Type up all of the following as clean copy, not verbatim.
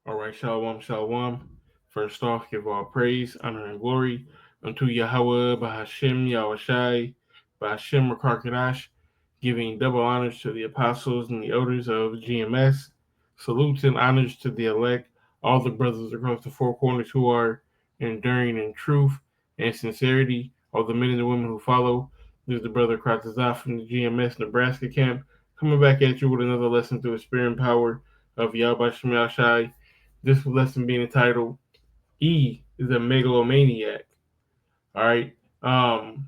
All right, shalom, shalom. First off, give all praise, honor, and glory unto Yahweh, Bahashem, Yahushai, Bahashem, Rakarkadash, giving double honors to the apostles and the elders of GMS. Salutes and honors to the elect, all the brothers across the four corners who are enduring in truth and sincerity, all the men and the women who follow. There's the brother Kratazah from the GMS Nebraska camp, coming back at you with another lesson through the spirit and power of Yahweh Shem Yahushai. This lesson being entitled E is a Megalomaniac. All right. And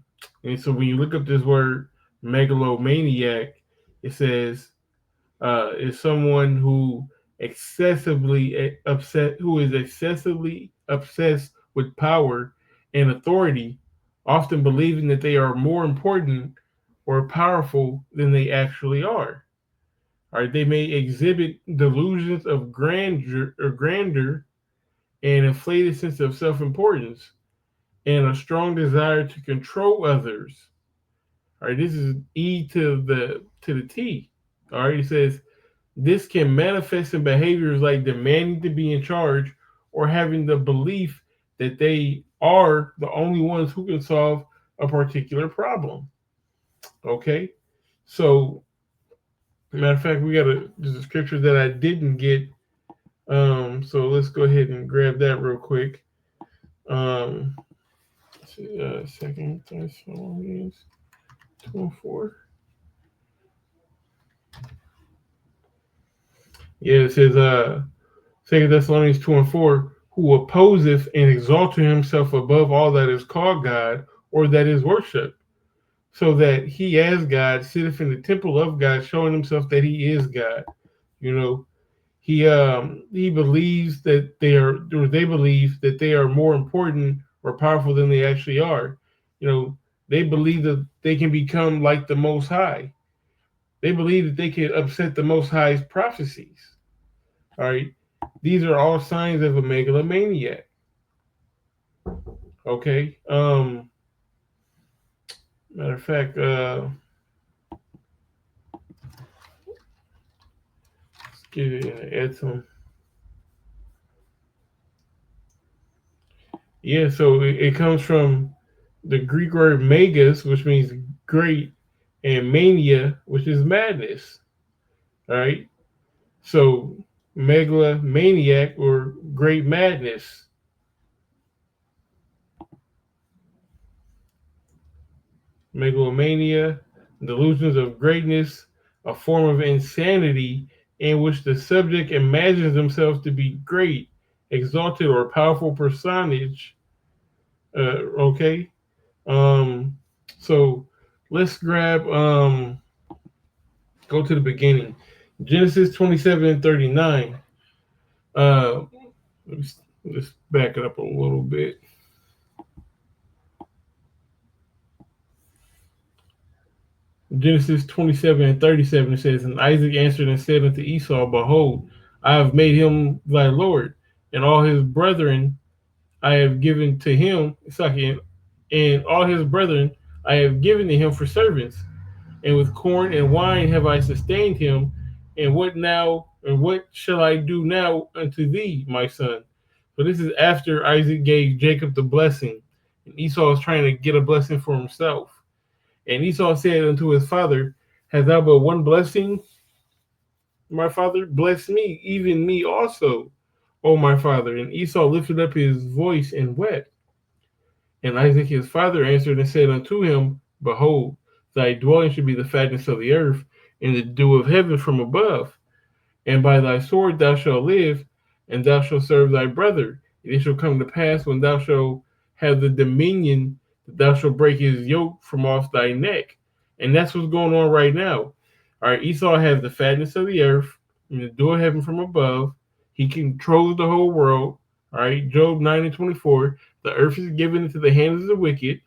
so when you look up this word megalomaniac, it says is someone who is excessively obsessed with power and authority, often believing that they are more important or powerful than they actually are. All right, they may exhibit delusions of grandeur, an inflated sense of self-importance, and a strong desire to control others. All right, this is E to the T. All right, it says this can manifest in behaviors like demanding to be in charge or having the belief that they are the only ones who can solve a particular problem. Okay, so matter of fact, there's a scripture that I didn't get. So let's go ahead and grab that real quick. Um, Second Thessalonians 2:4. Yeah, it says Second Thessalonians 2:4, who opposeth and exalteth himself above all that is called God or that is worshipped, so that he as God sitteth in the temple of God, showing himself that he is God. You know, he believes that they believe that they are more important or powerful than they actually are. You know, they believe that they can become like the Most High. They believe that they can upset the Most High's prophecies. All right, these are all signs of a megalomaniac. Okay. Matter of fact, let's get it and add some. Yeah, so it comes from the Greek word megas, which means great, and mania, which is madness. All right. So megalomaniac or great madness. Megalomania, delusions of greatness, a form of insanity in which the subject imagines themselves to be great, exalted, or powerful personage. Okay. Um, so let's go to the beginning. Genesis 27:39. Uh, let's back it up a little bit. Genesis 27:37, it says, and Isaac answered and said unto Esau, behold, I have made him thy Lord, and all his brethren I have given to him, and all his brethren I have given to him for servants, and with corn and wine have I sustained him, and what shall I do now unto thee, my son? So this is after Isaac gave Jacob the blessing, and Esau is trying to get a blessing for himself. And Esau said unto his father, hast thou but one blessing, my father? Bless me, even me also, O my father. And Esau lifted up his voice and wept. And Isaac his father answered and said unto him, behold, thy dwelling should be the fatness of the earth, and the dew of heaven from above. And by thy sword thou shalt live, and thou shalt serve thy brother. And it shall come to pass when thou shalt have the dominion, that thou shalt break his yoke from off thy neck. And that's what's going on right now. All right, Esau has the fatness of the earth and the dew of heaven from above. He controls the whole world. All right, Job 9:24. The earth is given into the hands of the wicked.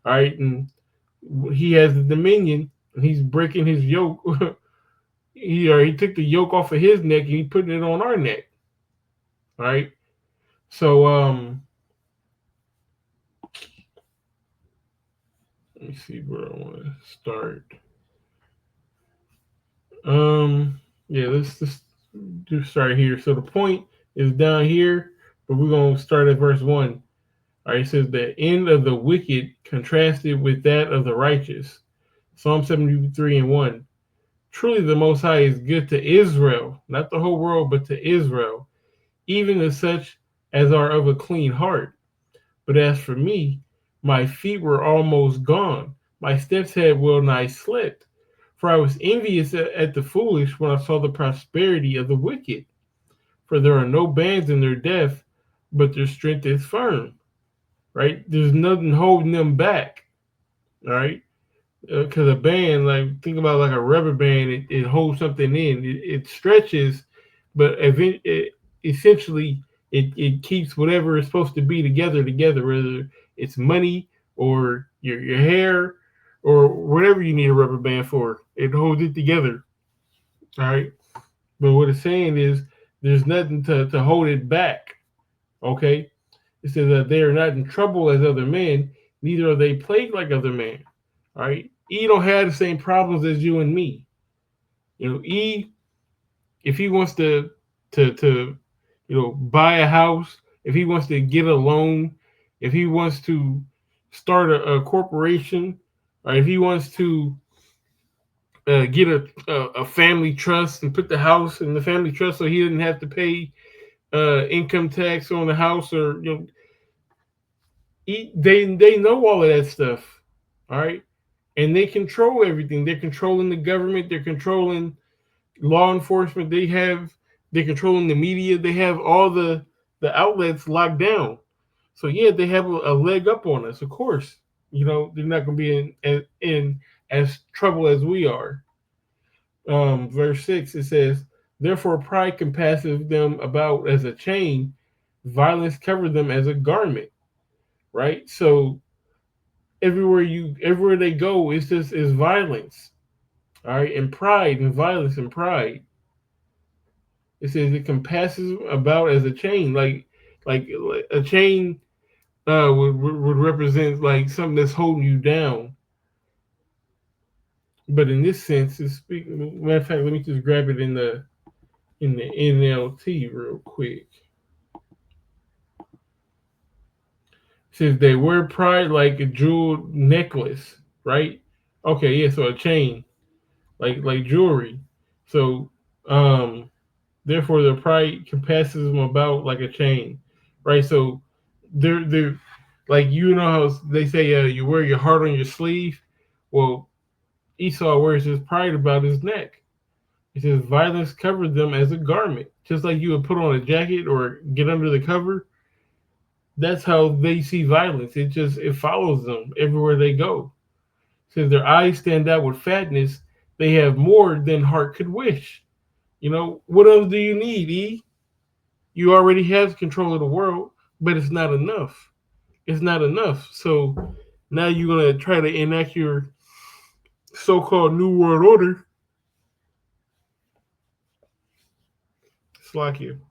All right, and he has the dominion, and he's breaking his yoke. He took the yoke off of his neck and he put it on our neck. All right. So let me see where I want to start. Yeah, let's just start here. So the point is down here, but we're gonna start at verse 1. All right, it says the end of the wicked contrasted with that of the righteous. Psalm 73 and 1. Truly the Most High is good to Israel, not the whole world, but to Israel, even to such as are of a clean heart. But as for me, my feet were almost gone. My steps had well nigh slipped. For I was envious at the foolish when I saw the prosperity of the wicked. For there are no bands in their death, but their strength is firm. Right? There's nothing holding them back. All right? Because a band, like think about like a rubber band, it holds something in. It stretches, but essentially it keeps whatever is supposed to be together. Whether it's money or your hair or whatever you need a rubber band for, it holds it together. All right. But what it's saying is there's nothing to hold it back. Okay. It says that they are not in trouble as other men, neither are they plagued like other men. All right. E don't have the same problems as you and me. E, if he wants to buy a house, if he wants to get a loan, if he wants to start a corporation, or if he wants to get a family trust and put the house in the family trust so he didn't have to pay income tax on the house, or they know all of that stuff. All right. And they control everything. They're controlling the government. They're controlling law enforcement. They're controlling the media. They have all the outlets locked down. So yeah, they have a leg up on us. Of course, they're not going to be in as trouble as we are. Verse 6, it says, "Therefore pride compasses them about as a chain, violence covers them as a garment." Right. So everywhere they go, it's violence. All right, and pride and violence and pride. It says it compasses about as a chain, like a chain would represent like something that's holding you down. But in this sense, it's speaking. Matter of fact, let me just grab it in the NLT real quick. It says they wear pride like a jeweled necklace, right? Okay, yeah, so a chain, like jewelry. So therefore, their pride compasses them about like a chain, right? So they're like how they say you wear your heart on your sleeve. Well, Esau wears his pride about his neck. It says violence covered them as a garment, just like you would put on a jacket or get under the cover. That's how they see violence. It follows them everywhere they go. It says their eyes stand out with fatness. They have more than heart could wish. What else do you need, E? You already have control of the world, but it's not enough. It's not enough. So now you're gonna try to enact your so-called new world order. It's like you.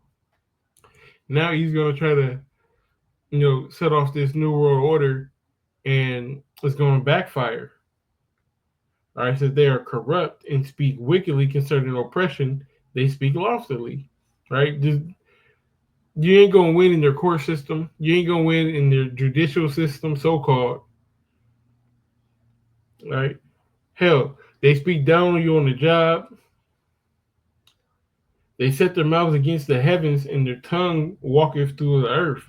Now he's gonna try to, set off this new world order, and it's gonna backfire. All right, so they are corrupt and speak wickedly concerning oppression. They speak loftily. Right? You ain't gonna win in their court system. You ain't gonna win in their judicial system, so called. Right? Hell, they speak down on you on the job. They set their mouths against the heavens, and their tongue walketh through the earth.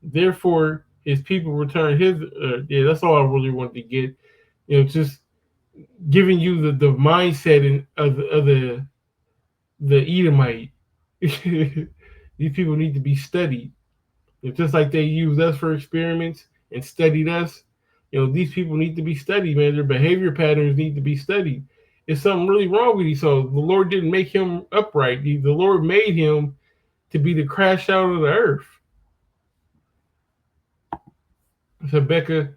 Therefore, his people return his. Yeah, that's all I really want to get. Just giving you the mindset of the Edomite. These people need to be studied. Just like they used us for experiments and studied us, these people need to be studied, man. Their behavior patterns need to be studied. There's something really wrong with Esau. The Lord didn't make him upright. The Lord made him to be the crash out of the earth. Habakkuk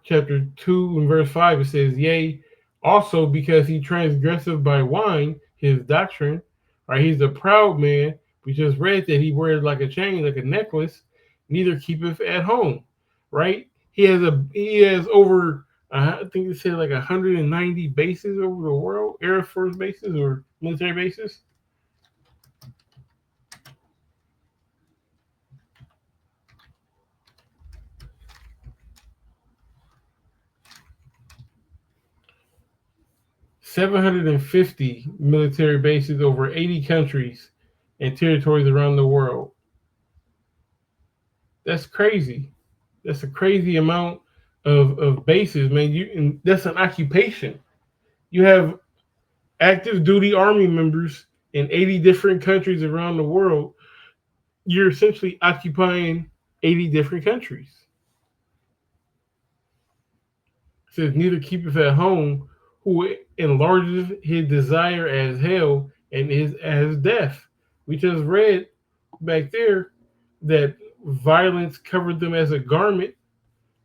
chapter 2 and verse 5, it says, "Yea, also because he transgresseth by wine his doctrine." Right, he's a proud man. We just read that he wears like a chain, like a necklace, neither keepeth at home. Right? He has over I think it said like 190 bases over the world, Air Force bases or military bases. 750 military bases over 80 countries and territories around the world. That's crazy. That's a crazy amount of bases, man. And that's an occupation. You have active duty army members in 80 different countries around the world. You're essentially occupying 80 different countries. It says, neither keepeth at home who enlarges his desire as hell and is as death. We just read back there that violence covered them as a garment,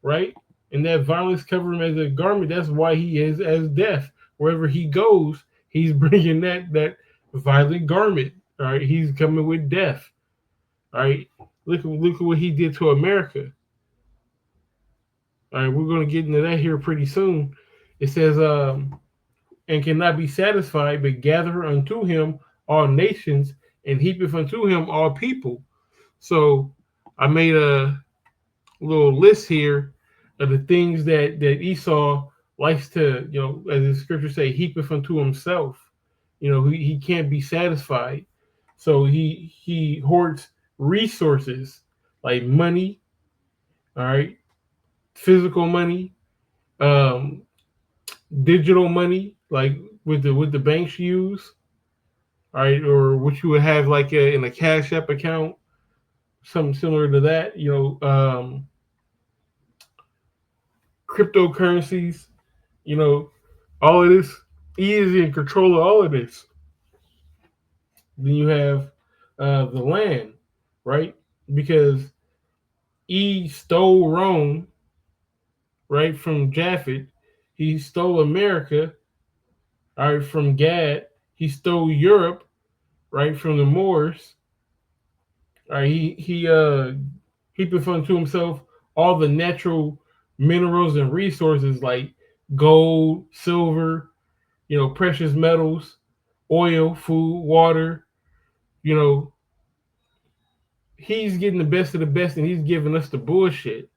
right? And that violence covered him as a garment. That's why he is as death. Wherever he goes, he's bringing that violent garment. All right, he's coming with death. All right, look at what he did to America. All right, we're going to get into that here pretty soon. It says, and cannot be satisfied, but gather unto him all nations, and heapeth unto him all people. So I made a little list here of the things that Esau likes to, as the scriptures say, heapeth unto himself. He can't be satisfied. So he hoards resources like money, all right, physical money, um, digital money, like with the banks use, all right, or what you would have like in a Cash App account, something similar to that. Cryptocurrencies, you know, all of this. He is in control of all of this. Then you have the land, right? Because he stole Rome, right, from Japhet. He stole America, all right, from Gad. He stole Europe, right, from the Moors. All right, he put unto himself all the natural minerals and resources like gold, silver, precious metals, oil, food, water. You know, he's getting the best of the best, and he's giving us the bullshit.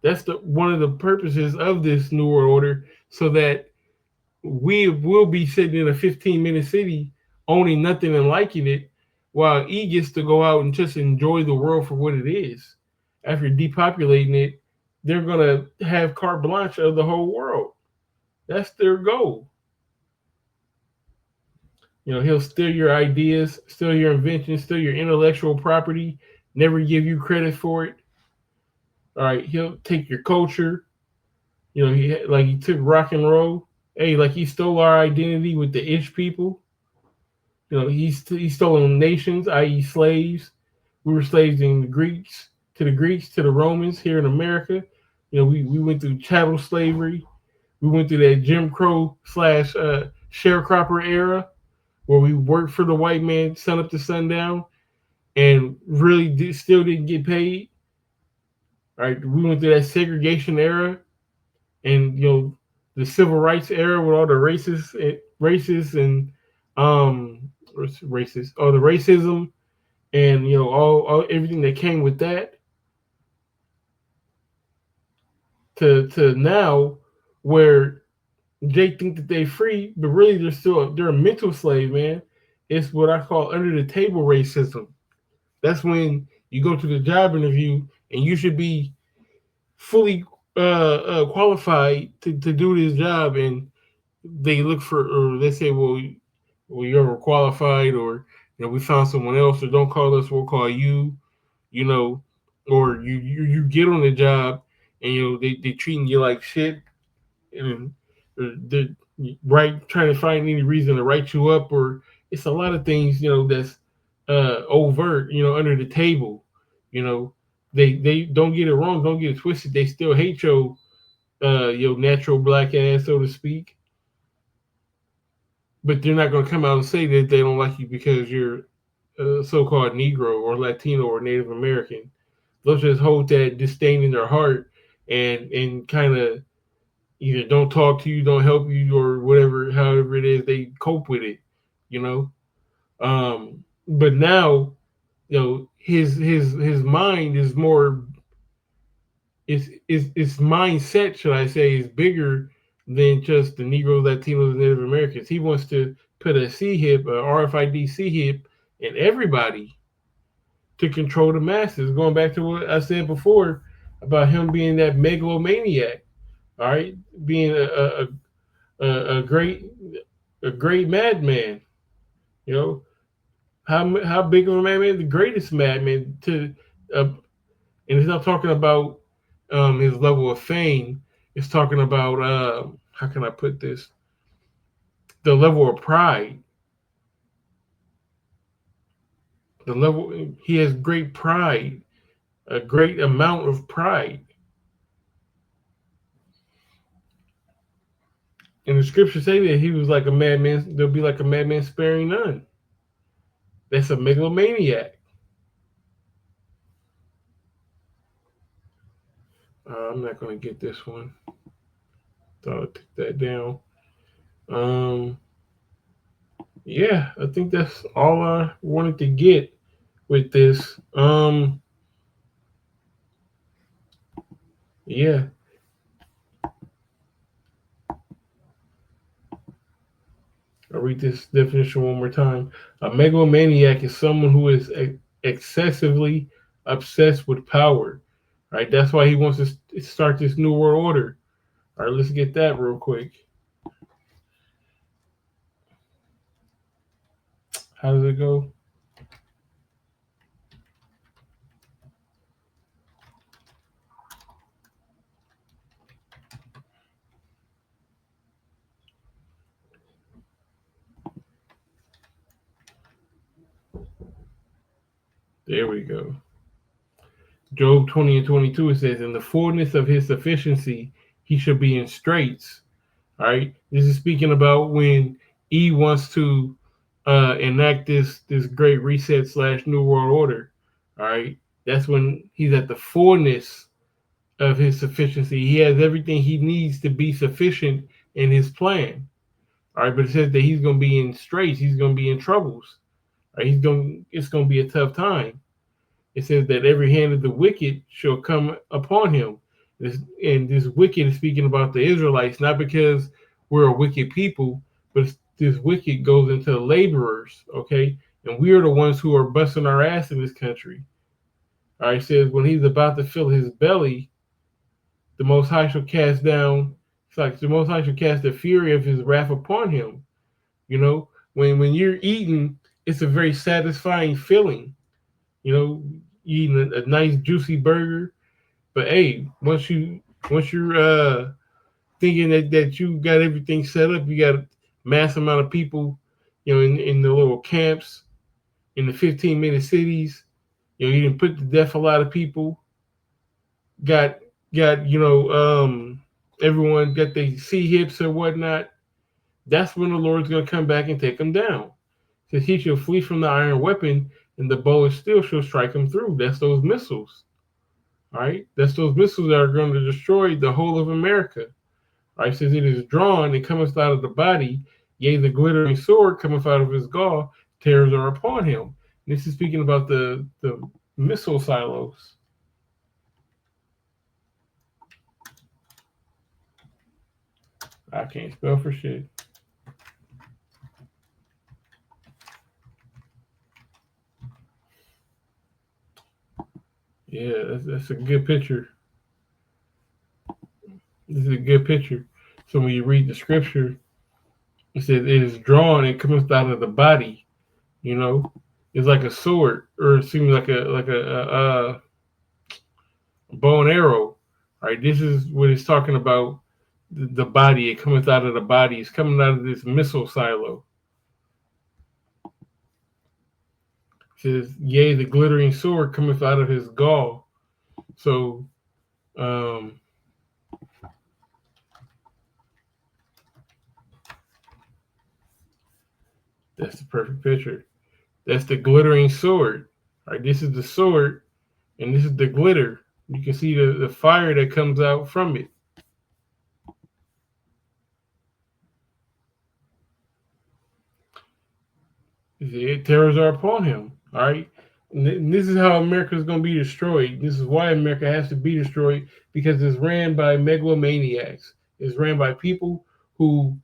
That's the one of the purposes of this New World Order, so that we will be sitting in a 15-minute city, owning nothing and liking it, while he gets to go out and just enjoy the world for what it is. After depopulating it, they're gonna have carte blanche of the whole world. That's their goal. He'll steal your ideas, steal your inventions, steal your intellectual property, never give you credit for it. All right, he'll take your culture. He took rock and roll. Hey, like he stole our identity with the Ish people. He's stolen nations, i.e., slaves. We were slaves in the Greeks, to the Romans here in America. We went through chattel slavery. We went through that Jim Crow slash sharecropper era where we worked for the white man sun up to sundown and really still didn't get paid. All right, we went through that segregation era and the civil rights era with all the racists and racist or the racism and all everything that came with that to now where Jake think that they free, but really they're a mental slave, man. It's what I call under the table racism. That's when you go to the job interview and you should be fully qualified to do this job, and they look for, or they say, well, you're overqualified, or we found someone else, or don't call us, we'll call you, you know, or you get on the job and they treating you like shit, and they're right trying to find any reason to write you up, or it's a lot of things that's overt, under the table, you know. They don't get it wrong, don't get it twisted. They still hate your natural black ass, so to speak, but they're not going to come out and say that they don't like you because you're a so-called Negro or Latino or Native American. They'll just hold that disdain in their heart and kind of either don't talk to you, don't help you, or whatever, however it is they cope with it, you know. But now, his mind is more, his mindset, should I say, is bigger than just the Negroes, Latinos, and Native Americans. He wants to put a C hip, a RFID C hip, in everybody to control the masses. Going back to what I said before about him being that megalomaniac, all right, being a great madman. You know how big of a madman? The greatest madman to, and he's not talking about his level of fame. It's talking about how can I put this? The level of pride. The level he has great pride, a great amount of pride. And the scriptures say that he was like a madman. There'll be like a madman sparing none. That's a megalomaniac. I'm not going to get this one. Thought I took that down. Um, yeah, I think that's all I wanted to get with this. Yeah, I'll read this definition one more time. A megalomaniac is someone who is excessively obsessed with power. Right, that's why he wants to start this new world order. All right, let's get that real quick. How does it go? There we go. Job 20 and 22, it says, in the fullness of his sufficiency, he shall be in straits. All right. This is speaking about when E wants to enact this great reset slash new world order. All right. That's when he's at the fullness of his sufficiency. He has everything he needs to be sufficient in his plan. All right. But it says that he's going to be in straits. He's going to be in troubles. All right. It's going to be a tough time. It says that every hand of the wicked shall come upon him. And this wicked is speaking about the Israelites, not because we're a wicked people, but this wicked goes into laborers, okay? And we are the ones who are busting our ass in this country. All right, it says when he's about to fill his belly, the Most High shall cast down, it's like the Most High shall cast the fury of his wrath upon him. You know, when you're eating, it's a very satisfying feeling. You know, eating a nice juicy burger. But hey, once you're thinking that you got everything set up, you got a mass amount of people, you know, in the little camps, in the 15-minute cities, you know, you didn't put to death a lot of people. Got you know, everyone got their C hips or whatnot. That's when the Lord's gonna come back and take them down. Says he shall flee from the iron weapon, and the bow of steel shall strike him through. That's those missiles. All right, that's those missiles that are going to destroy the whole of America. All right, says it is drawn, it cometh out of the body, yea, the glittering sword cometh out of his gall, terrors are upon him. This is speaking about the missile silos. I can't spell for shit. Yeah, that's a good picture. This is a good picture. So when you read the scripture, it says it is drawn, it comes out of the body. You know, it's like a sword, or it seems like a bow and arrow. Right, this is what it's talking about. The body, it cometh out of the body. It's coming out of this missile silo. It says, yea, the glittering sword cometh out of his gall. So, that's the perfect picture. That's the glittering sword. All right, this is the sword, and this is the glitter. You can see the fire that comes out from it. Terrors are upon him. All right. And this is how America is going to be destroyed. This is why America has to be destroyed, because it's ran by megalomaniacs. is ran by people who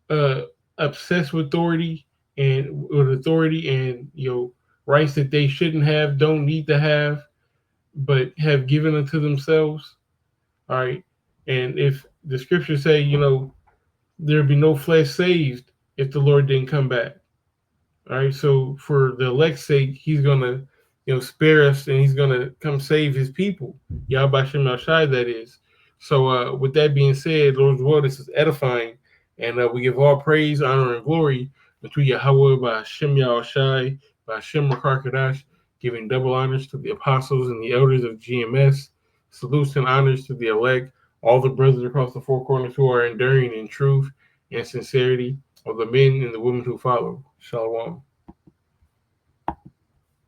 uh, obsessed with authority and rights that they shouldn't have, don't need to have, but have given unto themselves. All right, and if the scriptures say, there'd be no flesh saved if the Lord didn't come back. All right, so for the elect's sake, He's gonna, spare us, and He's gonna come save His people. Yahweh Shem Shai, that is. So, with that being said, Lord's word is edifying, and we give all praise, honor, and glory unto Yahweh by Hashem Shai, by Hashem Rakar, giving double honors to the apostles and the elders of GMS. Salutes and honors to the elect, all the brothers across the four corners who are enduring in truth and sincerity, of the men and the women who follow. Shalom.